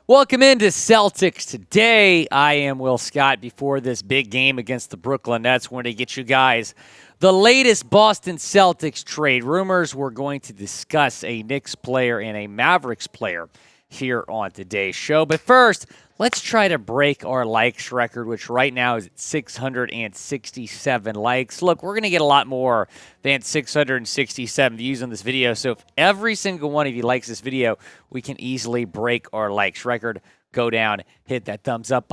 Welcome into Celtics Today. I am Will Scott. Before this big game against the Brooklyn Nets, we're going to get you guys the latest Boston Celtics trade rumors. We're going to discuss a Knicks player and a Mavericks player here on today's show. But first, let's try to break our likes record, which right now is at 667 likes. Look, we're going to get a lot more than 667 views on this video. So if every single one of you likes this video, we can easily break our likes record. Go down, hit that thumbs up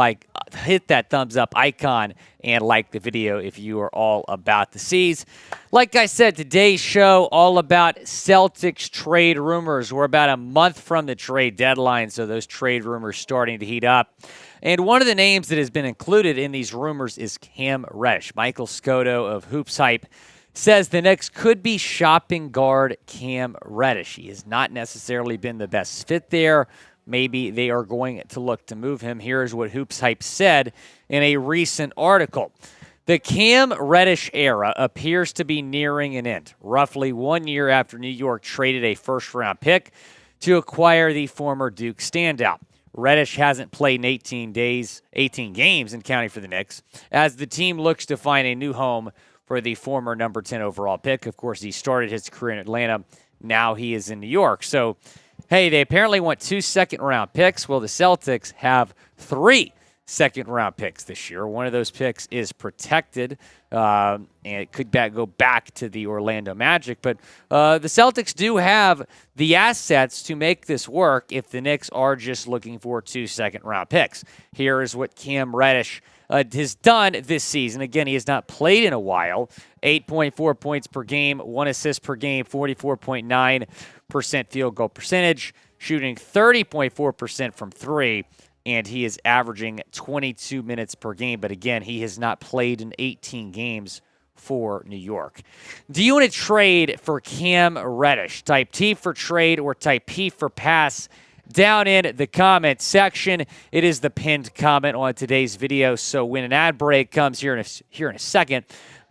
icon, and like the video if you are all about the C's. Like I said, today's show all about Celtics trade rumors. We're about a month from the trade deadline, so those trade rumors starting to heat up. And one of the names that has been included in these rumors is Cam Reddish. Michael Scotto of Hoops Hype says the Knicks could be shopping guard Cam Reddish. He has not necessarily been the best fit there. Maybe they are going to look to move him. Here's what Hoops Hype said in a recent article. The Cam Reddish era appears to be nearing an end, roughly 1 year after New York traded a first-round pick to acquire the former Duke standout. Reddish hasn't played in 18 games and counting for the Knicks, as the team looks to find a new home for the former number 10 overall pick. Of course, he started his career in Atlanta. Now he is in New York. So, hey, they apparently want 2 second-round picks. Well, the Celtics have 3 second-round picks this year. One of those picks is protected, and it could go back to the Orlando Magic. But the Celtics do have the assets to make this work if the Knicks are just looking for 2 second-round picks. Here is what Cam Reddish has done this season. Again, he has not played in a while. 8.4 points per game, 1 assist per game, 44.9% field goal percentage, shooting 30.4% from 3, and he is averaging 22 minutes per game. But again, he has not played in 18 games for New York. Do you want to trade for Cam Reddish? Type T for trade or type P for pass down in the comment section. It is the pinned comment on today's video. So when an ad break comes here in a second,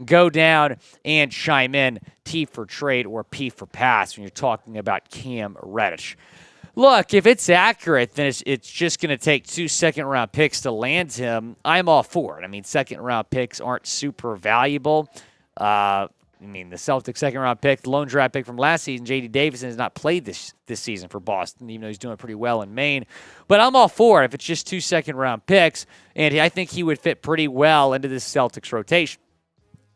go down and chime in T for trade or P for pass when you're talking about Cam Reddish. Look, if it's accurate, then it's just going to take 2 second-round picks to land him. I'm all for it. I mean, second-round picks aren't super valuable. The Celtics second-round pick, the lone draft pick from last season, J.D. Davison, has not played this season for Boston, even though he's doing pretty well in Maine. But I'm all for it if it's just 2 second-round picks, and I think he would fit pretty well into this Celtics rotation.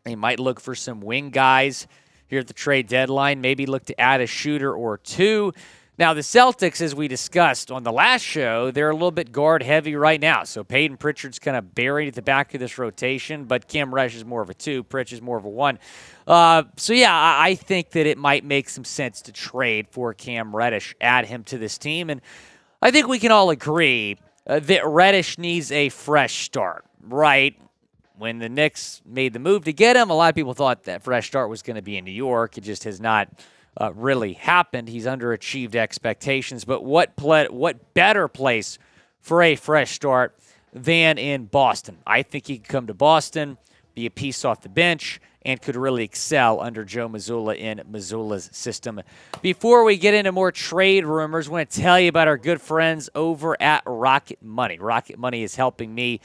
He might look for some wing guys here at the trade deadline, maybe look to add a shooter or 2. Now, the Celtics, as we discussed on the last show, they're a little bit guard-heavy right now. So Peyton Pritchard's kind of buried at the back of this rotation, but Cam Reddish is more of a 2, Pritch is more of a 1. I think that it might make some sense to trade for Cam Reddish, add him to this team. And I think we can all agree that Reddish needs a fresh start, right? When the Knicks made the move to get him, a lot of people thought that fresh start was going to be in New York. It just has not really happened. He's underachieved expectations. But what better place for a fresh start than in Boston? I think he could come to Boston, be a piece off the bench, and could really excel under Joe Mazzulla in Mazzulla's system. Before we get into more trade rumors, I want to tell you about our good friends over at Rocket Money. Rocket Money is helping me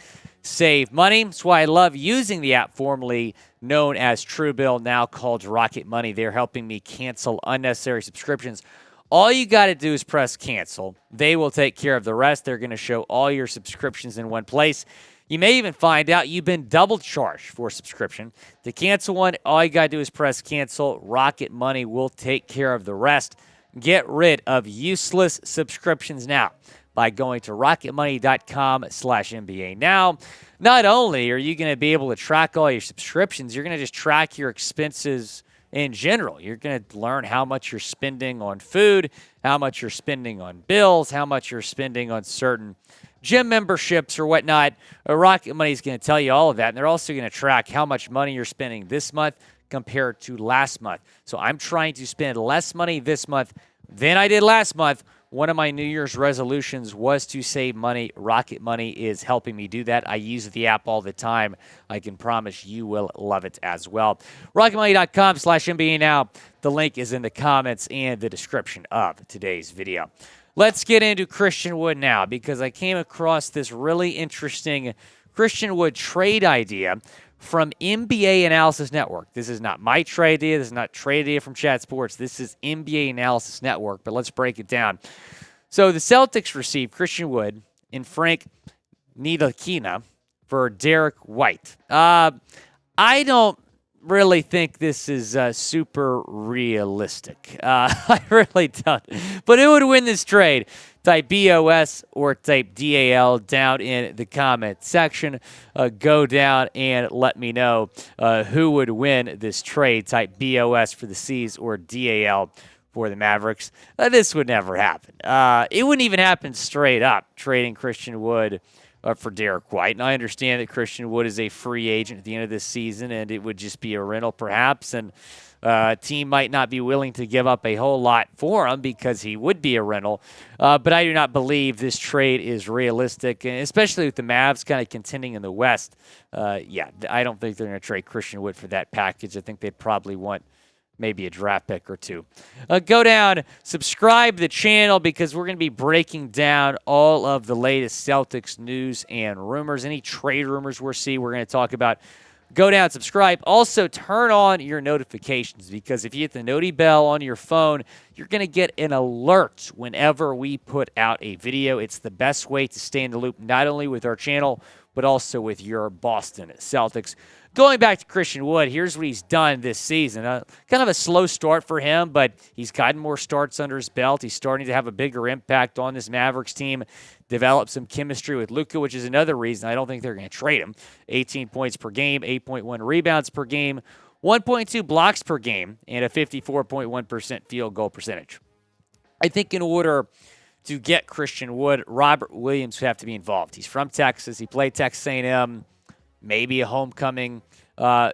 save money. That's why I love using the app formerly known as Truebill, now called Rocket Money. They're helping me cancel unnecessary subscriptions. All you got to do is press cancel. They will take care of the rest. They're going to show all your subscriptions in one place. You may even find out you've been double charged for a subscription. To cancel one, all you got to do is press cancel. Rocket Money will take care of the rest. Get rid of useless subscriptions now by going to rocketmoney.com/NBA. Now, not only are you going to be able to track all your subscriptions, you're going to just track your expenses in general. You're going to learn how much you're spending on food, how much you're spending on bills, how much you're spending on certain gym memberships or whatnot. Rocket Money is going to tell you all of that, and they're also going to track how much money you're spending this month compared to last month. So I'm trying to spend less money this month than I did last month. One of my New Year's resolutions was to save money. Rocket Money is helping me do that. I use the app all the time. I can promise you will love it as well. RocketMoney.com/NBA now. The link is in the comments and the description of today's video. Let's get into Christian Wood now because I came across this really interesting Christian Wood trade idea from NBA Analysis Network. This is not my trade idea. This is not trade idea from Chat Sports. This is NBA Analysis Network, but let's break it down. So the Celtics received Christian Wood and Frank Ntilkina for Derrick White. I don't really think this is super realistic. I really don't. But who would win this trade? Type BOS or type DAL down in the comment section. Go down and let me know who would win this trade. Type BOS for the C's or DAL for the Mavericks. This would never happen. It wouldn't even happen straight up, trading Christian Wood for Derrick White. And I understand that Christian Wood is a free agent at the end of this season, and it would just be a rental perhaps, and a team might not be willing to give up a whole lot for him because he would be a rental. But I do not believe this trade is realistic, and especially with the Mavs kind of contending in the West. I don't think they're going to trade Christian Wood for that package. I think they'd probably want maybe a draft pick or two. Go down, subscribe to the channel because we're going to be breaking down all of the latest Celtics news and rumors. Any trade rumors we're going to talk about. Go down, subscribe. Also, turn on your notifications because if you hit the noti bell on your phone, you're going to get an alert whenever we put out a video. It's the best way to stay in the loop, not only with our channel, but also with your Boston Celtics. Going back to Christian Wood, here's what he's done this season. Kind of a slow start for him, but he's gotten more starts under his belt. He's starting to have a bigger impact on this Mavericks team, develop some chemistry with Luka, which is another reason I don't think they're going to trade him. 18 points per game, 8.1 rebounds per game, 1.2 blocks per game, and a 54.1% field goal percentage. I think in order to get Christian Wood, Robert Williams would have to be involved. He's from Texas. He played Texas A&M. Maybe a homecoming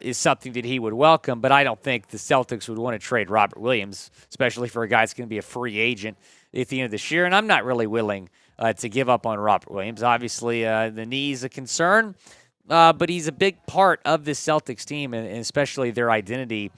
is something that he would welcome, but I don't think the Celtics would want to trade Robert Williams, especially for a guy that's going to be a free agent at the end of this year, and I'm not really willing to give up on Robert Williams. Obviously, the knee is a concern, but he's a big part of this Celtics team, and especially their identity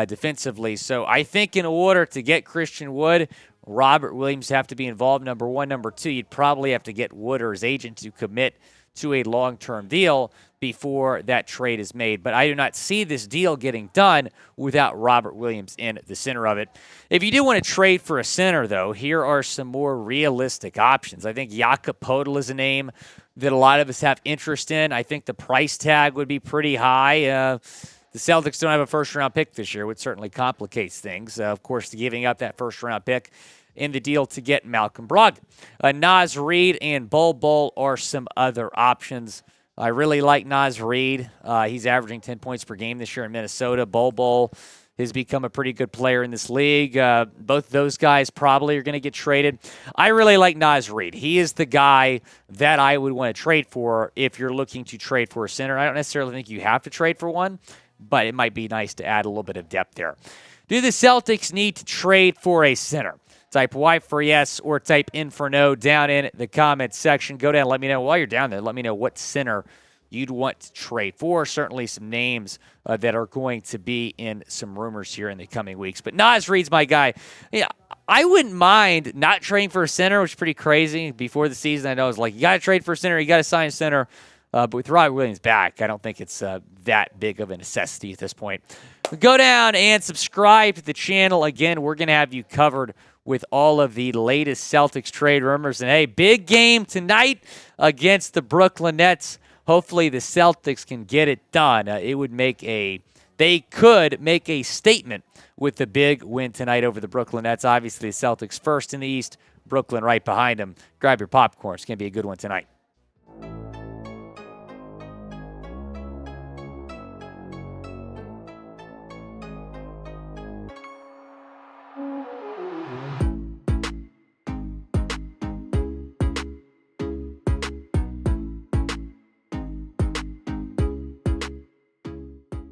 defensively. So I think in order to get Christian Wood, Robert Williams have to be involved, number one. Number two, you'd probably have to get Wood or his agent to commit to a long-term deal before that trade is made. But I do not see this deal getting done without Robert Williams in the center of it. If you do want to trade for a center, though, here are some more realistic options. I think Jakob Poeltl is a name that a lot of us have interest in. I think the price tag would be pretty high. The Celtics don't have a first-round pick this year, which certainly complicates things. Of course, giving up that first-round pick in the deal to get Malcolm Brogdon. Naz Reid and Bol Bol are some other options. I really like Naz Reid. He's averaging 10 points per game this year in Minnesota. Bol Bol has become a pretty good player in this league. Both those guys probably are going to get traded. I really like Naz Reid. He is the guy that I would want to trade for if you're looking to trade for a center. I don't necessarily think you have to trade for one, but it might be nice to add a little bit of depth there. Do the Celtics need to trade for a center? Type Y for yes or type in for no down in the comments section. Go down and let me know while you're down there. Let me know what center you'd want to trade for. Certainly some names that are going to be in some rumors here in the coming weeks. But Naz Reid's my guy. Yeah, I wouldn't mind not trading for a center, which is pretty crazy. Before the season, I know it was like, you got to trade for a center, you got to sign a center. But with Robert Williams back, I don't think it's that big of a necessity at this point. Go down and subscribe to the channel. Again, we're going to have you covered with all of the latest Celtics trade rumors. And, hey, big game tonight against the Brooklyn Nets. Hopefully the Celtics can get it done. They could make a statement with the big win tonight over the Brooklyn Nets. Obviously, the Celtics first in the East, Brooklyn right behind them. Grab your popcorn. It's going to be a good one tonight.